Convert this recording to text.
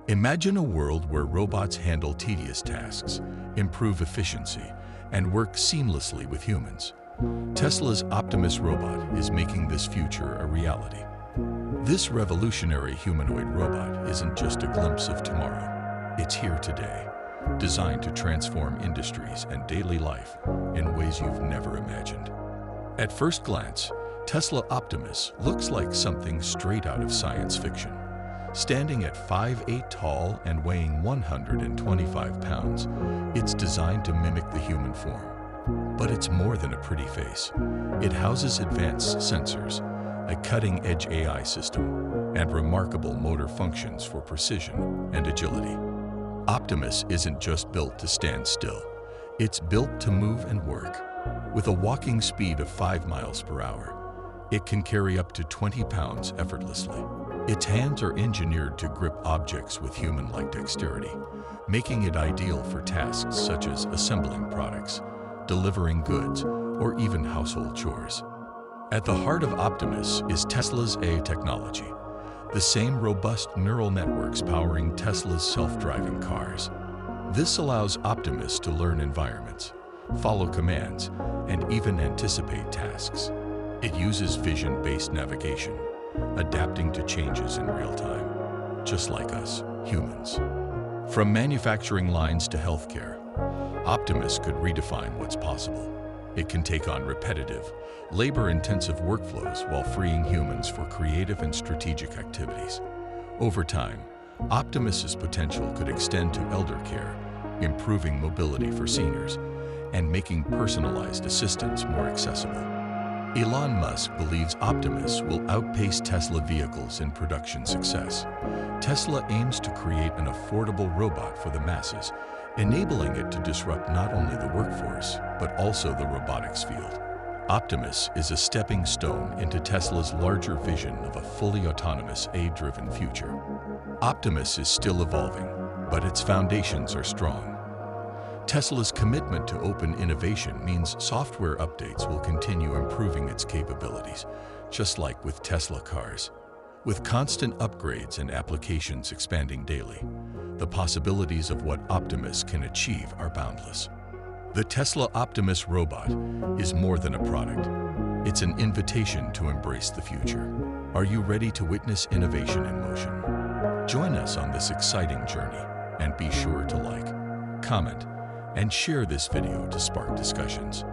Imagine a world where robots handle tedious tasks, improve efficiency, and work seamlessly with humans. Tesla's Optimus Robot is making this future a reality. This revolutionary humanoid robot isn't just a glimpse of tomorrow. It's here today, designed to transform industries and daily life in ways you've never imagined. At first glance, Tesla Optimus looks like something straight out of science fiction. Standing at 5'8" tall and weighing 125 pounds, it's designed to mimic the human form. But it's more than a pretty face. It houses advanced sensors, a cutting-edge AI system, and remarkable motor functions for precision and agility. Optimus isn't just built to stand still. It's built to move and work. With a walking speed of 5 miles per hour, it can carry up to 20 pounds effortlessly. Its hands are engineered to grip objects with human-like dexterity, making it ideal for tasks such as assembling products, delivering goods, or even household chores. At the heart of Optimus is Tesla's AI technology, the same robust neural networks powering Tesla's self-driving cars. This allows Optimus to learn environments, follow commands, and even anticipate tasks. It uses vision-based navigation, adapting to changes in real time, just like us, humans. From manufacturing lines to healthcare, Optimus could redefine what's possible. It can take on repetitive, labor-intensive workflows while freeing humans for creative and strategic activities. Over time, Optimus's potential could extend to elder care, improving mobility for seniors, and making personalized assistance more accessible. Elon Musk believes Optimus will outpace Tesla vehicles in production success. Tesla aims to create an affordable robot for the masses, enabling it to disrupt not only the workforce, but also the robotics field. Optimus is a stepping stone into Tesla's larger vision of a fully autonomous, AI-driven future. Optimus is still evolving, but its foundations are strong. Tesla's commitment to open innovation means software updates will continue improving its capabilities, just like with Tesla cars. With constant upgrades and applications expanding daily, the possibilities of what Optimus can achieve are boundless. The Tesla Optimus Robot is more than a product. It's an invitation to embrace the future. Are you ready to witness innovation in motion? Join us on this exciting journey, and be sure to like, comment, and share this video to spark discussions.